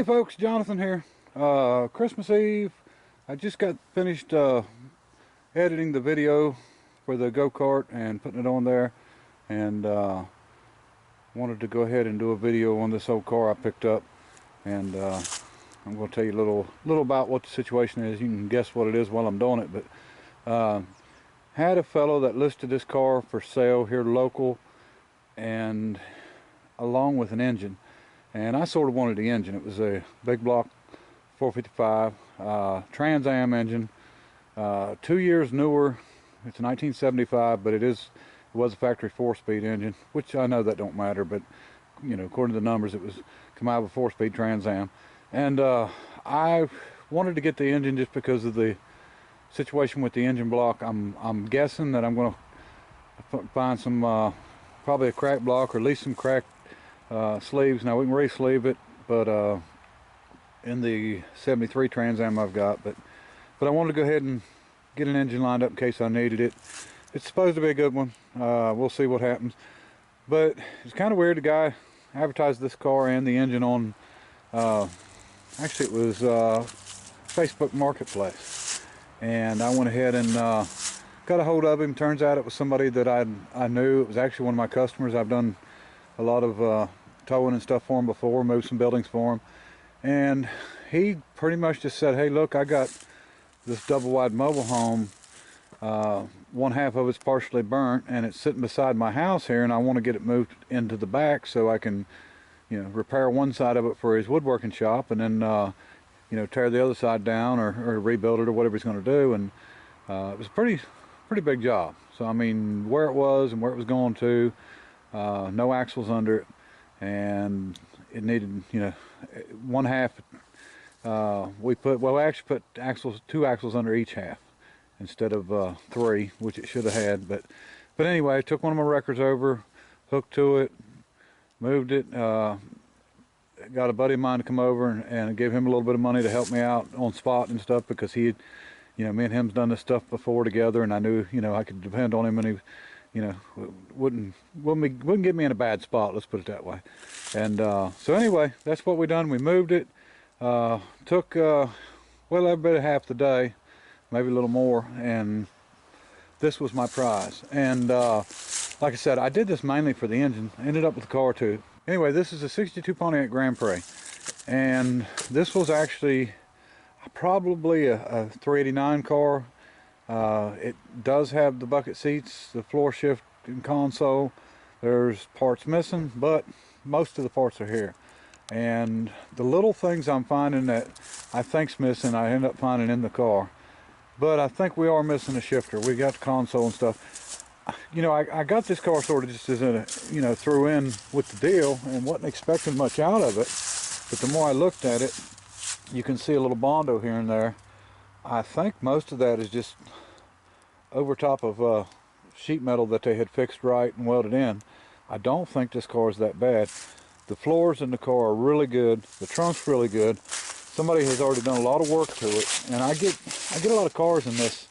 folks, Jonathan here. Christmas Eve, I just got finished editing the video for the go-kart and putting it on there, and wanted to go ahead and do a video on this old car I picked up, and I'm going to tell you a little about what the situation is. You can guess what it is while I'm doing it, but had a fellow that listed this car for sale here local, and along with an engine. And I sort of wanted the engine. It was a big block 455 Trans Am engine, 2 years newer. It's a 1975, but it was a factory 4-speed engine, which I know that don't matter, but you know, according to the numbers, it was come out of a 4-speed Trans Am. And I wanted to get the engine just because of the situation with the engine block. I'm guessing that I'm going to find some probably a crack block, or at least some cracked sleeves. Now we can re-sleeve it, but in the 73 Trans Am I've got, but I wanted to go ahead and get an engine lined up in case I needed it. It's supposed to be a good one. We'll see what happens, but it's kind of weird. The guy advertised this car and the engine on actually it was Facebook Marketplace, and I went ahead and got a hold of him. Turns out it was somebody that I knew. It was actually one of my customers. I've done a lot of towing and stuff for him before, moved some buildings for him, and he pretty much just said, hey look, I got this double wide mobile home, one half of it's partially burnt and it's sitting beside my house here, and I want to get it moved into the back so I can, you know, repair one side of it for his woodworking shop, and then you know, tear the other side down, or rebuild it, or whatever he's going to do. And it was a pretty big job. So I mean, where it was and where it was going to, no axles under it, and it needed, you know, one half. We actually put two axles under each half instead of 3, which it should have had. But anyway, I took one of my records over, hooked to it, moved it. Got a buddy of mine to come over and give him a little bit of money to help me out on spot and stuff, because he, you know, me and him's done this stuff before together, and I knew, you know, I could depend on him, and he, you know, wouldn't get me in a bad spot, let's put it that way. And so anyway, that's what we done. We moved it. Took well, every bit of half the day, maybe a little more, and this was my prize. And like I said, I did this mainly for the engine. Ended up with the car too. Anyway, this is a 62 Pontiac Grand Prix, and this was actually probably a 389 car. It does have the bucket seats, the floor shift and console. There's parts missing, but most of the parts are here. And the little things I'm finding that I think's missing, I end up finding in the car. But I think we are missing a shifter. We got the console and stuff. You know, I got this car sort of just as a, you know, threw in with the deal, and wasn't expecting much out of it. But the more I looked at it, you can see a little Bondo here and there. I think most of that is just over top of sheet metal that they had fixed right and welded in. I don't think this car is that bad. The floors in the car are really good. The trunk's really good. Somebody has already done a lot of work to it, and I get a lot of cars in this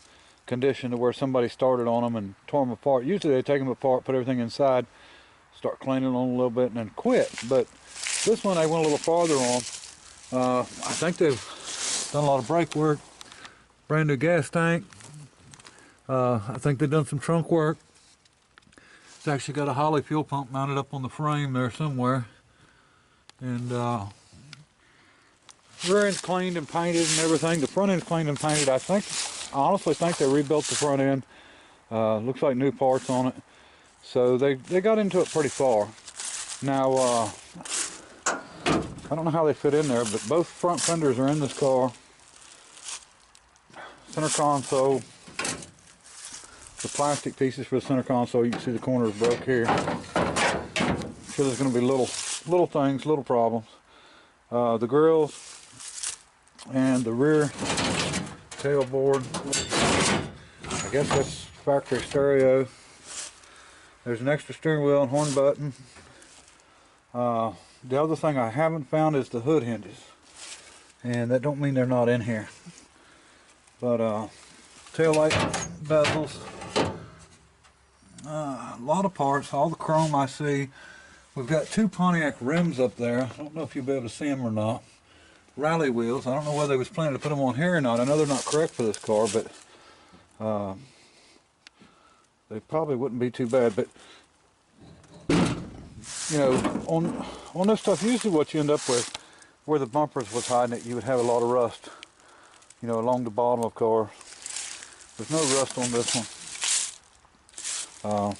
condition to where somebody started on them and tore them apart. Usually they take them apart, put everything inside, start cleaning on a little bit, and then quit. But this one they went a little farther on. I think they've done a lot of brake work, brand new gas tank. I think they've done some trunk work. It's actually got a Holly fuel pump mounted up on the frame there somewhere. And rear end's cleaned and painted and everything. The front end's cleaned and painted. I honestly think they rebuilt the front end. Looks like new parts on it. So they got into it pretty far. Now, I don't know how they fit in there, but both front fenders are in this car. Center console. The plastic pieces for the center console, you can see the corners broke here. So there's going to be little things, little problems. The grills and the rear tailboard, I guess that's factory stereo. There's an extra steering wheel and horn button. The other thing I haven't found is the hood hinges, and that don't mean they're not in here. But tail light bezels, a lot of parts, all the chrome I see. We've got two Pontiac rims up there. I don't know if you'll be able to see them or not. rally wheels. I don't know whether they was planning to put them on here or not. I know they're not correct for this car, but they probably wouldn't be too bad. But you know, on this stuff, usually what you end up with, where the bumpers was hiding it, you would have a lot of rust. You know, along the bottom of the car. There's no rust on this one.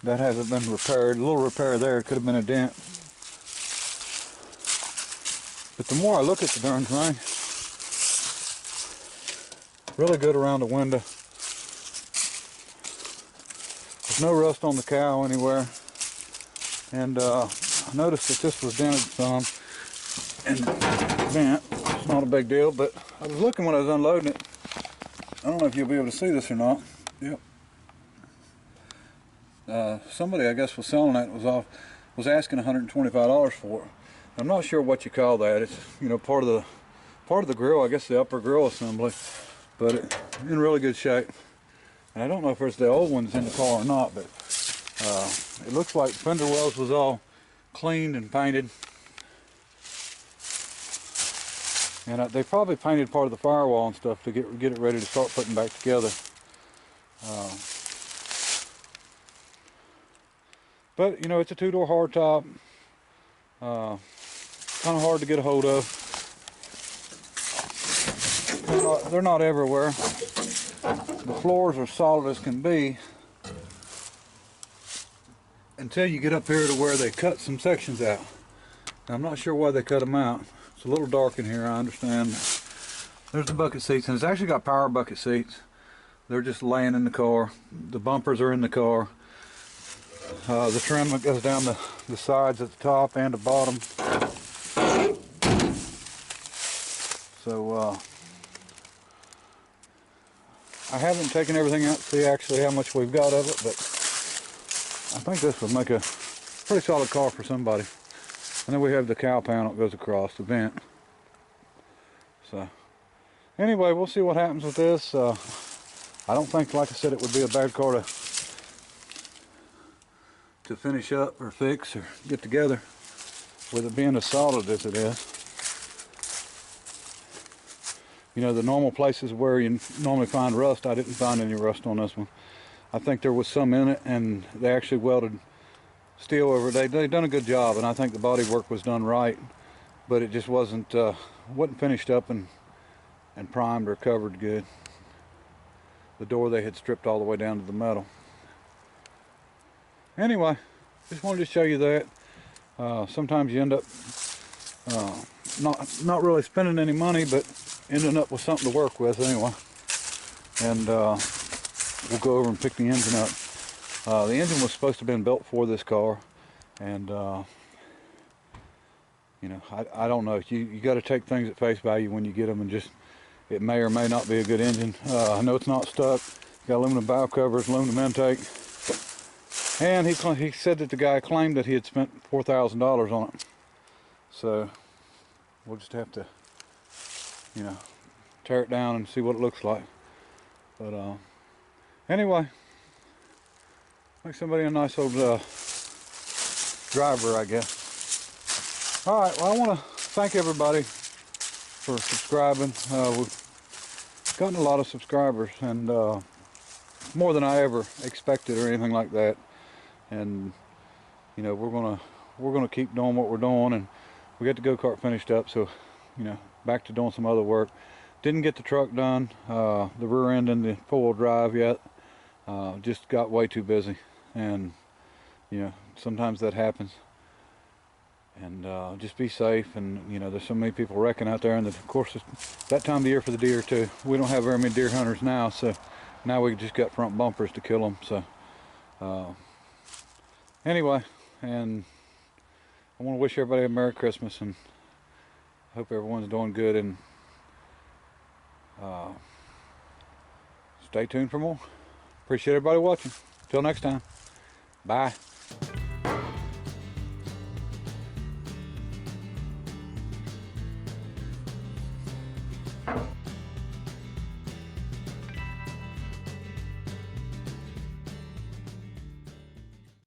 That hasn't been repaired. A little repair there. It could have been a dent. But the more I look at the darn thing, really good around the window. There's no rust on the cowl anywhere. And I noticed that this was dented some and bent. It's not a big deal, but I was looking when I was unloading it. I don't know if you'll be able to see this or not. Yep. Somebody, I guess, was selling that, was asking $125 for it. I'm not sure what you call that. It's, you know, part of the grill, I guess the upper grill assembly, but it's in really good shape. And I don't know if it's the old ones in the car or not, but it looks like fender wells was all cleaned and painted. And they probably painted part of the firewall and stuff to get it ready to start putting back together. But you know, it's a two-door hardtop. Kind of hard to get a hold of. They're not everywhere. The floors are solid as can be until you get up here to where they cut some sections out. Now, I'm not sure why they cut them out. It's a little dark in here, I understand. There's the bucket seats, and it's actually got power bucket seats. They're just laying in the car. The bumpers are in the car. The trim that goes down the sides at the top and the bottom. So I haven't taken everything out to see actually how much we've got of it, but I think this would make a pretty solid car for somebody. And then we have the cowl panel that goes across the vent. So anyway, we'll see what happens with this. I don't think, like I said, it would be a bad car to finish up or fix or get together, with it being as solid as it is. You know, the normal places where you normally find rust, I didn't find any rust on this one. I think there was some in it, and they actually welded steel over it. They done a good job, and I think the body work was done right, but it just wasn't finished up and primed or covered good. The door they had stripped all the way down to the metal. Anyway, just wanted to show you that. Sometimes you end up not really spending any money, but ending up with something to work with anyway. And we'll go over and pick the engine up. The engine was supposed to have been built for this car, and you know, I don't know. You got to take things at face value when you get them, and just, it may or may not be a good engine. I know it's not stuck. It's got aluminum valve covers, aluminum intake, and he said that the guy claimed that he had spent $4,000 on it. So we'll just have to, you know, tear it down and see what it looks like. But anyway, like somebody a nice old driver, I guess. All right, well, I want to thank everybody for subscribing. We've gotten a lot of subscribers, and more than I ever expected or anything like that. And you know, we're gonna keep doing what we're doing, and we got the go-kart finished up, so you know, back to doing some other work. Didn't get the truck done, the rear end and the four-wheel drive yet. Just got way too busy, and you know, sometimes that happens. And just be safe. And you know, there's so many people wrecking out there, and of course it's that time of the year for the deer too. We don't have very many deer hunters now, so now we just got front bumpers to kill them. So anyway, and I want to wish everybody a Merry Christmas, and hope everyone's doing good, and stay tuned for more. Appreciate everybody watching. Till next time, bye.